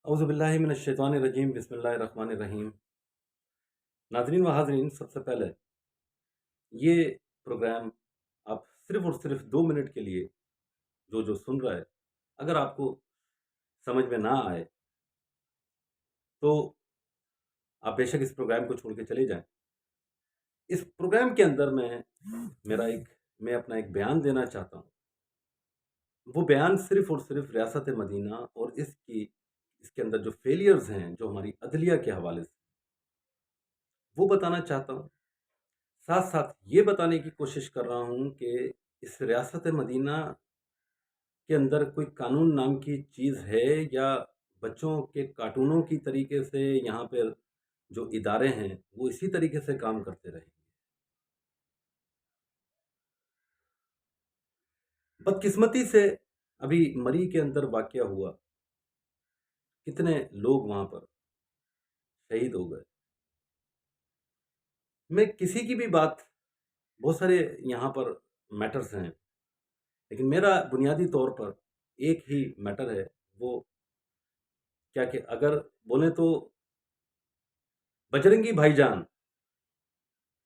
اعوذ باللہ من الشیطان الرجیم بسم اللہ الرحمن الرحیم۔ ناظرین و حاضرین، سب سے پہلے یہ پروگرام آپ صرف اور صرف 2 منٹ کے لیے جو سن رہا ہے، اگر آپ کو سمجھ میں نہ آئے تو آپ بے شک اس پروگرام کو چھوڑ کے چلے جائیں۔ اس پروگرام کے اندر میں اپنا ایک بیان دینا چاہتا ہوں۔ وہ بیان صرف اور صرف ریاست مدینہ اور اس کے اندر جو فیلیئرز ہیں جو ہماری عدلیہ کے حوالے سے، وہ بتانا چاہتا ہوں۔ ساتھ ساتھ یہ بتانے کی کوشش کر رہا ہوں کہ اس ریاست مدینہ کے اندر کوئی قانون نام کی چیز ہے، یا بچوں کے کارٹونوں کی طریقے سے یہاں پہ جو ادارے ہیں وہ اسی طریقے سے کام کرتے رہیں گے۔ بدقسمتی سے ابھی مری کے اندر واقعہ ہوا، کتنے لوگ وہاں پر شہید ہو گئے۔ میں کسی کی بھی بات، بہت سارے یہاں پر میٹرز ہیں، لیکن میرا بنیادی طور پر ایک ہی میٹر ہے، وہ کیا کہ اگر بولیں تو بجرنگی بھائی جان،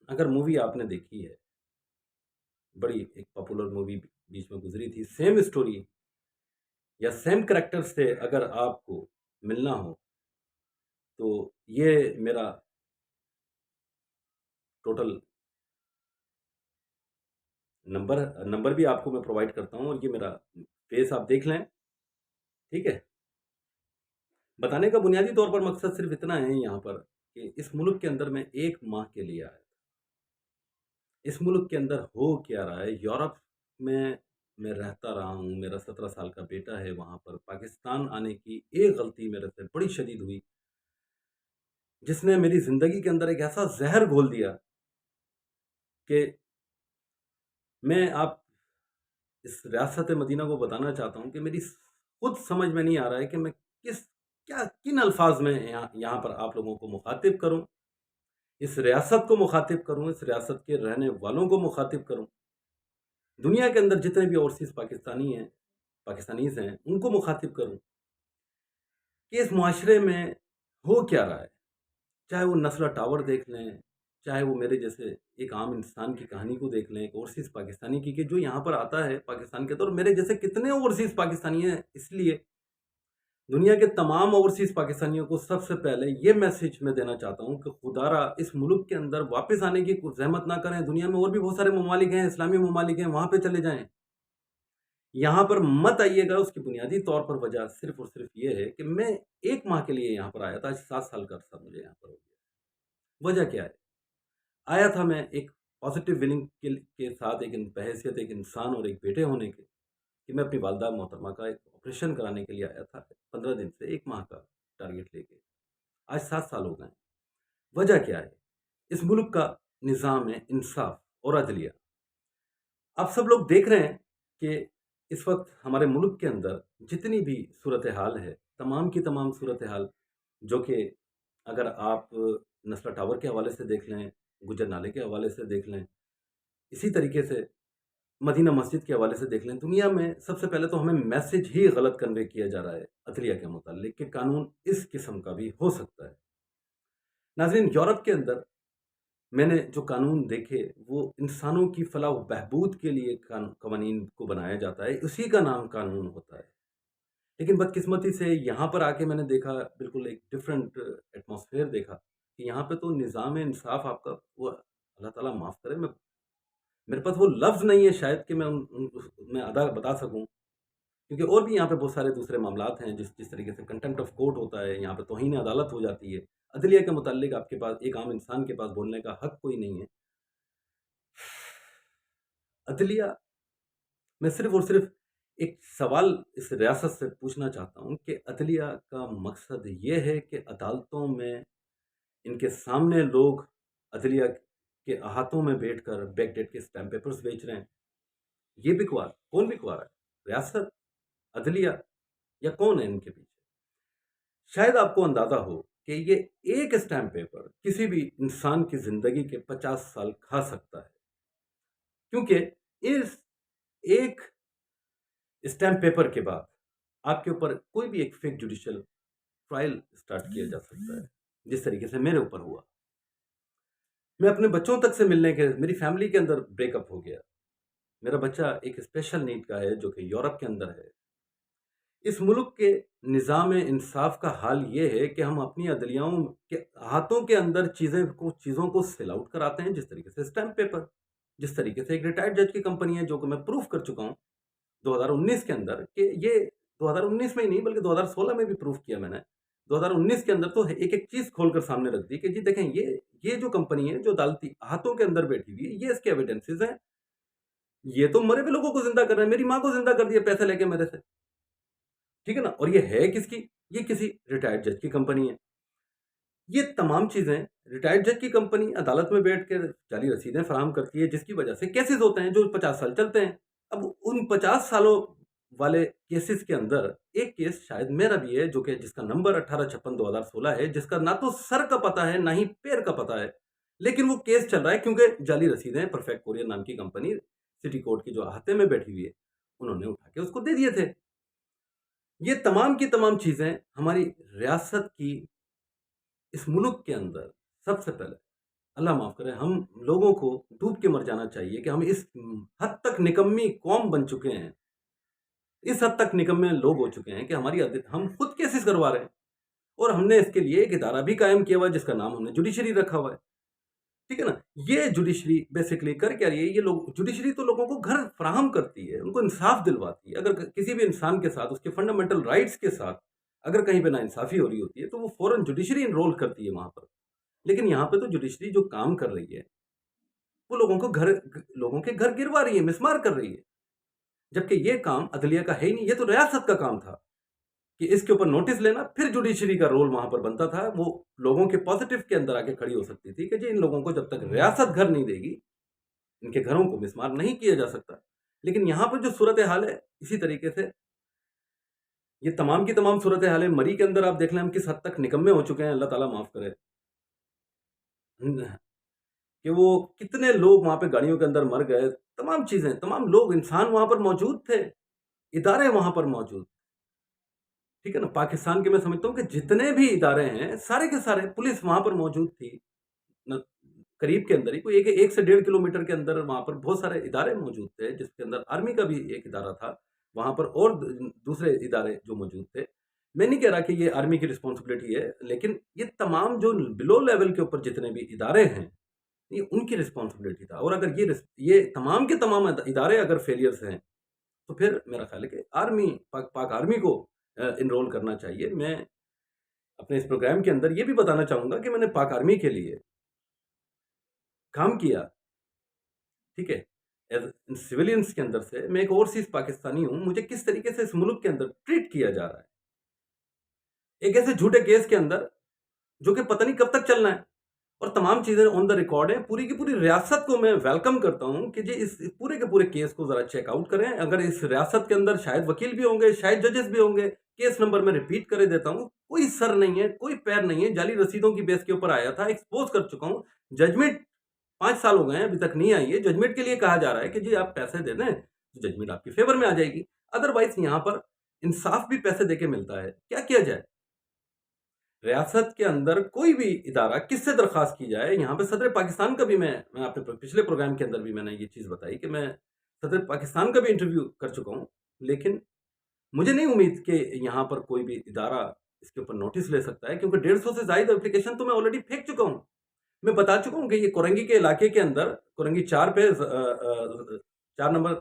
اگر مووی آپ نے دیکھی ہے، بڑی ایک پاپولر مووی بیچ میں گزری تھی، سیم اسٹوری یا سیم کریکٹر سے اگر آپ کو ملنا ہو تو یہ میرا ٹوٹل نمبر بھی آپ کو میں پرووائڈ کرتا ہوں، اور یہ میرا فیس آپ دیکھ لیں، ٹھیک ہے۔ بتانے کا بنیادی طور پر مقصد صرف اتنا ہے یہاں پر کہ اس ملک کے اندر میں 1 ماہ کے لیے آیا تھا۔ اس ملک کے اندر ہو کیا رہا ہے؟ یورپ میں رہتا رہا ہوں، میرا 17 سال کا بیٹا ہے وہاں پر۔ پاکستان آنے کی ایک غلطی میرے سے بڑی شدید ہوئی، جس نے میری زندگی کے اندر ایک ایسا زہر گھول دیا کہ میں آپ اس ریاست مدینہ کو بتانا چاہتا ہوں کہ میری خود سمجھ میں نہیں آ رہا ہے کہ میں کن الفاظ میں یہاں پر آپ لوگوں کو مخاطب کروں، اس ریاست کو مخاطب کروں، اس ریاست کے رہنے والوں کو مخاطب کروں، دنیا کے اندر جتنے بھی اوورسیز پاکستانیز ہیں ان کو مخاطب کروں کہ اس معاشرے میں ہو کیا رہا ہے۔ چاہے وہ نسلا ٹاور دیکھ لیں، چاہے وہ میرے جیسے ایک عام انسان کی کہانی کو دیکھ لیں، ایک اوورسیز پاکستانی کی، کہ جو یہاں پر آتا ہے پاکستان کے اندر، میرے جیسے کتنے اوورسیز پاکستانی ہیں۔ اس لیے دنیا کے تمام اوورسیز پاکستانیوں کو سب سے پہلے یہ میسج میں دینا چاہتا ہوں کہ خدا را اس ملک کے اندر واپس آنے کی زحمت نہ کریں۔ دنیا میں اور بھی بہت سارے ممالک ہیں، اسلامی ممالک ہیں، وہاں پہ چلے جائیں، یہاں پر مت آئیے گا۔ اس کی بنیادی طور پر وجہ صرف اور صرف یہ ہے کہ میں 1 ماہ کے لیے یہاں پر آیا تھا، 7 سال کا عرصہ مجھے یہاں پر ہو گیا۔ وجہ کیا ہے؟ آیا تھا میں ایک پازیٹیو ولنگ کے ساتھ، ایک بحیثیت ایک انسان اور ایک بیٹے ہونے کے، کہ میں اپنی والدہ محترمہ کا ایک آپریشن کرانے کے لیے آیا تھا، 15 دن سے 1 ماہ کا ٹارگیٹ لے کے۔ آج 7 سال ہو گئے۔ وجہ کیا ہے؟ اس ملک کا نظام ہے انصاف اور عدلیہ۔ آپ سب لوگ دیکھ رہے ہیں کہ اس وقت ہمارے ملک کے اندر جتنی بھی صورتحال ہے، تمام کی تمام صورتحال، جو کہ اگر آپ نسلا ٹاور کے حوالے سے دیکھ لیں، گجر نالے کے حوالے سے دیکھ لیں، اسی طریقے سے مدینہ مسجد کے حوالے سے دیکھ لیں، دنیا میں سب سے پہلے تو ہمیں میسج ہی غلط کنوے کیا جا رہا ہے عدلیہ کے متعلق کہ قانون اس قسم کا بھی ہو سکتا ہے۔ ناظرین، یورپ کے اندر میں نے جو قانون دیکھے وہ انسانوں کی فلاح و بہبود کے لیے قوانین کو بنایا جاتا ہے، اسی کا نام قانون ہوتا ہے۔ لیکن بدقسمتی سے یہاں پر آ کے میں نے دیکھا بالکل ایک ڈفرینٹ ایٹماسفیئر دیکھا کہ یہاں پہ تو نظام انصاف آپ کا، وہ اللہ تعالیٰ معاف کرے، میرے پاس وہ لفظ نہیں ہے شاید کہ میں ادا بتا سکوں، کیونکہ اور بھی یہاں پہ بہت سارے دوسرے معاملات ہیں، جس طریقے سے کنٹمپٹ آف کورٹ ہوتا ہے، یہاں پہ توہین عدالت ہو جاتی ہے۔ عدلیہ کے متعلق آپ کے پاس، ایک عام انسان کے پاس بولنے کا حق کوئی نہیں ہے۔ عدلیہ میں صرف اور صرف ایک سوال اس ریاست سے پوچھنا چاہتا ہوں کہ عدلیہ کا مقصد یہ ہے کہ عدالتوں میں ان کے سامنے لوگ عدلیہ کے احاطوں میں بیٹھ کر بیک ڈیٹ کے اسٹیمپ پیپرز بیچ رہے ہیں؟ یہ بکوار کون بکوا رہا ہے؟ ریاست، عدلیہ، یا کون ہے ان کے پیچھے؟ شاید آپ کو اندازہ ہو کہ یہ ایک اسٹیمپ پیپر کسی بھی انسان کی زندگی کے 50 سال کھا سکتا ہے، کیونکہ اس ایک اسٹیمپ پیپر کے بعد آپ کے اوپر کوئی بھی ایک فیک جوڈیشل ٹرائل اسٹارٹ کیا جا سکتا ہے، جس طریقے سے میرے اوپر ہوا۔ میں اپنے بچوں تک سے ملنے کے میری فیملی کے اندر بریک اپ ہو گیا۔ میرا بچہ ایک اسپیشل نیڈ کا ہے جو کہ یورپ کے اندر ہے۔ اس ملک کے نظام انصاف کا حال یہ ہے کہ ہم اپنی عدلیوں کے ہاتھوں کے اندر چیزوں کو سیل آؤٹ کراتے ہیں، جس طریقے سے اسٹیمپ پیپر، جس طریقے سے ایک ریٹائرڈ جج کی کمپنی ہے جو کہ میں پروف کر چکا ہوں 2019 کے اندر، کہ یہ 2019 میں ہی نہیں بلکہ 2016 میں بھی پروف کیا میں نے۔ 2019 کے اندر تو ایک ایک چیز کھول کر سامنے رکھ دی کہ جی دیکھیں یہ جو کمپنی ہے جو عدالتی ہاتھوں کے اندر بیٹھی ہوئی ہے، یہ اس کے ایویڈنسز ہیں، یہ تو مرے ہوئے لوگوں کو زندہ کر رہے ہیں، میری ماں کو زندہ کر دیا پیسے لے کے میرے سے، ٹھیک ہے نا؟ اور یہ ہے کس کی؟ یہ کسی ریٹائرڈ جج کی کمپنی ہے۔ یہ تمام چیزیں ریٹائرڈ جج کی کمپنی عدالت میں بیٹھ کے جعلی رسیدیں فراہم کرتی ہے، جس کی وجہ سے کیسز ہوتے ہیں جو 50 سال چلتے ہیں۔ اب ان 50 سالوں والے کیسز کے اندر ایک کیس شاید میرا بھی ہے جو کہ جس کا نمبر 1856/2016 ہے، جس کا نہ تو سر کا پتہ ہے نہ ہی پیر کا پتہ ہے، لیکن وہ کیس چل رہا ہے کیونکہ جعلی رسیدیں پرفیکٹ کورئر نام کی کمپنی سٹی کورٹ کی جو احاطے میں بیٹھی ہوئی ہے، انہوں نے اٹھا کے اس کو دے دیے تھے۔ یہ تمام کی تمام چیزیں ہماری ریاست کی اس ملک کے اندر سب سے پہلے اللہ معاف کرے ہم لوگوں کو ڈوب کے مر جانا چاہیے کہ ہم اس حد تک نکمی قوم بن چکے ہیں، اس حد تک نکمے لوگ ہو چکے ہیں کہ ہم خود کیسز کروا رہے ہیں، اور ہم نے اس کے لیے ایک ادارہ بھی قائم کیا ہوا ہے جس کا نام ہم نے جوڈیشری رکھا ہوا ہے، ٹھیک ہے نا؟ یہ جوڈیشری بیسیکلی کر کیا رہی ہے؟ یہ لوگ جوڈیشری تو لوگوں کو گھر فراہم کرتی ہے، ان کو انصاف دلواتی ہے۔ اگر کسی بھی انسان کے ساتھ اس کے فنڈامنٹل رائٹس کے ساتھ اگر کہیں پہ ناانصافی ہو رہی ہوتی ہے تو وہ فوراً جوڈیشری انرول کرتی ہے وہاں پر، لیکن یہاں پہ تو جوڈیشری جو کام کر رہی ہے وہ لوگوں کے گھر گروا رہی ہے، مسمار کر رہی ہے، جبکہ یہ کام عدلیہ کا ہے ہی نہیں، یہ تو ریاست کا کام تھا کہ اس کے اوپر نوٹس لینا، پھر جوڈیشری کا رول وہاں پر بنتا تھا، وہ لوگوں کے پازیٹیو کے اندر آ کے کھڑی ہو سکتی تھی کہ جی ان لوگوں کو جب تک ریاست گھر نہیں دے گی ان کے گھروں کو مسمار نہیں کیا جا سکتا۔ لیکن یہاں پر جو صورتحال ہے اسی طریقے سے یہ تمام کی تمام صورتحالیں مری کے اندر آپ دیکھ لیں ہم کس حد تک نکمے ہو چکے ہیں، اللہ تعالیٰ معاف کرے کہ وہ کتنے لوگ وہاں پہ گاڑیوں کے اندر مر گئے، تمام چیزیں، تمام لوگ انسان وہاں پر موجود تھے، ادارے وہاں پر موجود، ٹھیک ہے نا؟ پاکستان کے میں سمجھتا ہوں کہ جتنے بھی ادارے ہیں سارے کے سارے، پولیس وہاں پر موجود تھی، قریب کے اندر ہی کوئی 1 سے 1.5 کلومیٹر کے اندر وہاں پر بہت سارے ادارے موجود تھے، جس کے اندر آرمی کا بھی ایک ادارہ تھا وہاں پر، اور دوسرے ادارے جو موجود تھے۔ میں نہیں کہہ رہا کہ یہ آرمی کی رسپانسبلٹی ہے، لیکن یہ تمام جو بلو لیول کے اوپر جتنے بھی ادارے ہیں یہ ان کی رسپانسبلٹی تھا، اور اگر یہ تمام کے تمام ادارے اگر فیلئرز ہیں تو پھر میرا خیال ہے کہ پاک آرمی کو انرول کرنا چاہیے۔ میں اپنے اس پروگرام کے اندر یہ بھی بتانا چاہوں گا کہ میں نے پاک آرمی کے لیے کام کیا، ٹھیک ہے، سویلینز کے اندر سے، میں ایک اوورسیز پاکستانی ہوں، مجھے کس طریقے سے اس ملک کے اندر ٹریٹ کیا جا رہا ہے ایک ایسے جھوٹے کیس کے اندر جو کہ پتہ نہیں کب تک چلنا ہے، اور تمام چیزیں آن دا ریکارڈ ہیں۔ پوری کی پوری ریاست کو میں ویلکم کرتا ہوں کہ جی اس پورے کے پورے کیس کو ذرا چیک آؤٹ کریں۔ اگر اس ریاست کے اندر شاید وکیل بھی ہوں گے، شاید ججز بھی ہوں گے، کیس نمبر میں ریپیٹ کرے دیتا ہوں، کوئی سر نہیں ہے، کوئی پیر نہیں ہے، جعلی رسیدوں کی بیس کے اوپر آیا تھا، ایکسپوز کر چکا ہوں۔ ججمنٹ 5 سال ہو گئے ہیں ابھی تک نہیں آئی ہے، ججمنٹ کے لیے کہا جا رہا ہے کہ جی آپ پیسے دے دیں تو ججمنٹ آپ کی فیور میں آ جائے گی، ادروائز یہاں پر انصاف بھی پیسے دے کے ملتا ہے۔ کیا کیا جائے؟ ریاست کے اندر کوئی بھی ادارہ کس سے درخواست کی جائے؟ یہاں پہ صدر پاکستان کا بھی میں اپنے پچھلے پروگرام کے اندر بھی میں نے یہ چیز بتائی کہ میں صدر پاکستان کا بھی انٹرویو کر چکا ہوں، لیکن مجھے نہیں امید کہ یہاں پر کوئی بھی ادارہ اس کے اوپر نوٹس لے سکتا ہے، کیونکہ 150 سے زائد اپلیکیشن تو میں آلریڈی پھینک چکا ہوں۔ میں بتا چکا ہوں کہ یہ کورنگی کے علاقے کے اندر، کورنگی 4 پہ 4 نمبر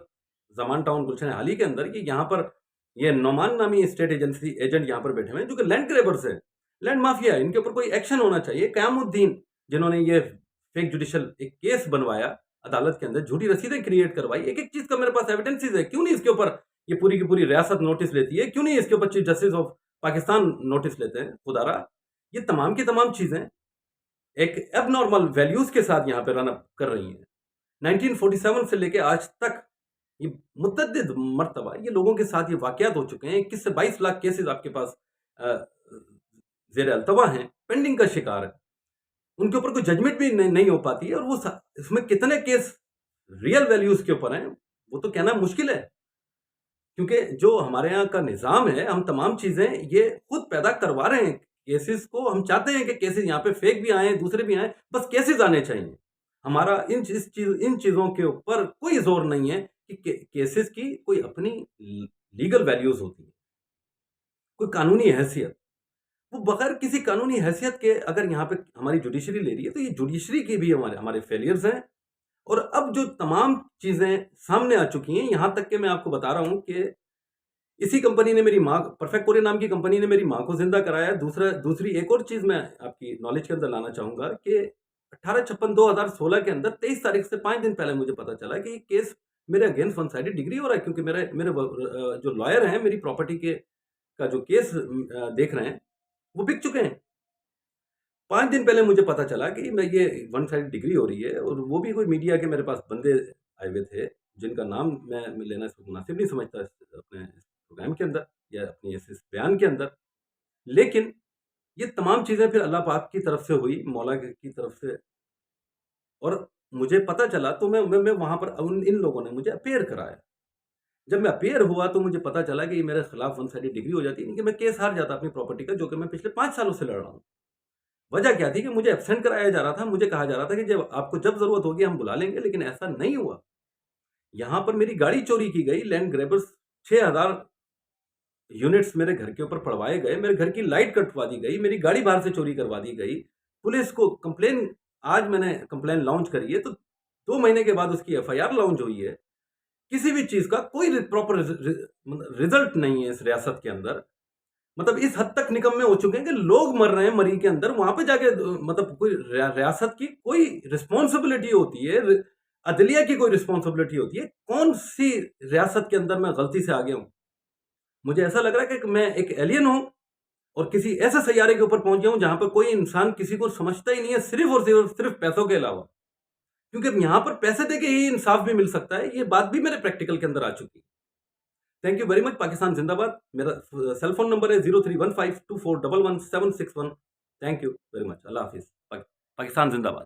زمان ٹاؤن گلشن حالی کے اندر، یہاں پر یہ نعمان نامی اسٹیٹ ایجنٹ یہاں پر بیٹھے ہوئے ہیں جو کہ لینڈ گریبرز ہیں، لینڈ مافیا ہے، ان کے اوپر کوئی ایکشن ہونا چاہیے۔ قیام الدین جنہوں نے یہ فیک جوڈیشل ایک کیس بنوایا عدالت کے اندر، جھوٹی رسیدیں کریٹ کروائی، ایک ایک چیز کا میرے پاس ایویڈنسز ہے، کیوں نہیں اس کے اوپر یہ پوری کی پوری ریاست نوٹس لیتی ہے؟ کیوں نہیں اس کے اوپر chief justice of Pakistan notice لیتے ہیں؟ خدا را یہ تمام کی تمام چیزیں ایک اب نارمل ویلیوز کے ساتھ یہاں پہ رن اپ کر رہی ہیں۔ 1947 سے لے کے آج تک یہ متعدد مرتبہ یہ لوگوں کے ساتھ یہ واقعات ہو چکے ہیں، 21 سے 22 لاکھ کیسز آپ کے پاس زیر التوا ہیں، پینڈنگ کا شکار ہے، ان کے اوپر کوئی ججمنٹ بھی نہیں ہو پاتی ہے، اور وہ اس میں کتنے کیس ریئل ویلیوز کے اوپر ہیں وہ تو کہنا مشکل ہے، کیونکہ جو ہمارے یہاں کا نظام ہے، ہم تمام چیزیں یہ خود پیدا کروا رہے ہیں کیسز کو. ہم چاہتے ہیں کہ کیسز یہاں پہ فیک بھی آئیں، دوسرے بھی آئیں، بس کیسز آنے چاہیے. ہمارا ان چیزوں کے اوپر کوئی زور نہیں ہے کہ کیسز کی کوئی اپنی لیگل ویلیوز ہوتی ہیں، کوئی قانونی حیثیت. وہ بغیر کسی قانونی حیثیت کے اگر یہاں پہ ہماری جوڈیشری لے رہی ہے تو یہ جوڈیشری کی بھی ہمارے فیلیئرز ہیں. اور اب جو تمام چیزیں سامنے آ چکی ہیں، یہاں تک کہ میں آپ کو بتا رہا ہوں کہ اسی کمپنی نے میری ماں، پرفیکٹ کورین نام کی کمپنی نے میری ماں کو زندہ کرایا. دوسری ایک اور چیز میں آپ کی نالج کے اندر لانا چاہوں گا کہ 18/56/2016 کے اندر 23 تاریخ سے 5 دن پہلے مجھے پتا چلا کہ یہ کیس میرے اگینسٹ ون سائڈڈ ڈگری ہو رہا ہے، کیونکہ میرے جو لائر ہیں میری پراپرٹی کا جو کیس دیکھ رہے ہیں وہ بک چکے ہیں. 5 دن پہلے مجھے پتا چلا کہ یہ ون سائڈ ڈگری ہو رہی ہے، اور وہ بھی کوئی میڈیا کے میرے پاس بندے آئے ہوئے تھے جن کا نام میں لینا اس کو مناسب نہیں سمجھتا اپنے پروگرام کے اندر یا اپنی اس بیان کے اندر. لیکن یہ تمام چیزیں پھر اللہ پاک کی طرف سے ہوئی، مولا کی طرف سے، اور مجھے پتا چلا تو میں وہاں پر ان لوگوں نے مجھے اپیئر کرایا. جب میں اپیئر ہوا تو مجھے پتا چلا کہ یہ میرے خلاف ون سائڈ ڈگری ہو جاتی ہے، کہ میں کیس ہار جاتا اپنی پراپرٹی کا، جو کہ میں پچھلے 5 سالوں سے لڑ رہا ہوں. وجہ کیا تھی کہ مجھے ایبسینٹ کرایا جا رہا تھا، مجھے کہا جا رہا تھا کہ جب آپ کو جب ضرورت ہوگی ہم بلا لیں گے، لیکن ایسا نہیں ہوا. یہاں پر میری گاڑی چوری کی گئی، لینڈ گریبرز 6000 یونٹس میرے گھر کے اوپر پڑوائے گئے، میرے گھر کی لائٹ کٹوا دی گئی، میری گاڑی باہر سے چوری کروا دی گئی. پولیس کو کمپلین، آج میں نے کمپلین لانچ کری ہے تو 2 مہینے کے بعد اس کی FIR لانچ ہوئی ہے. کسی بھی چیز کا کوئی پراپر رزلٹ نہیں ہے اس ریاست کے اندر. مطلب اس حد تک نکمے ہو چکے ہیں کہ لوگ مر رہے ہیں مری کے اندر، وہاں پہ جا کے مطلب کوئی ریاست کی کوئی رسپانسبلٹی ہوتی ہے، عدلیہ کی کوئی رسپانسبلٹی ہوتی ہے. کون سی ریاست کے اندر میں غلطی سے آگے ہوں؟ مجھے ایسا لگ رہا ہے کہ میں ایک ایلین ہوں اور کسی ایسے سیارے کے اوپر پہنچ گیا ہوں جہاں پر کوئی انسان کسی کو سمجھتا ہی نہیں ہے، صرف اور صرف پیسوں کے علاوہ. کیونکہ یہاں پر پیسے دے کے ہی انصاف بھی مل سکتا ہے. یہ بات بھی میرے پریکٹیکل کے اندر آ چکی ہے. Thank you very much. Pakistan زندہ باد. میرا سیل فون نمبر ہے 031524111761. Thank you very much. اللہ حافظ. پاکستان زندہ باد.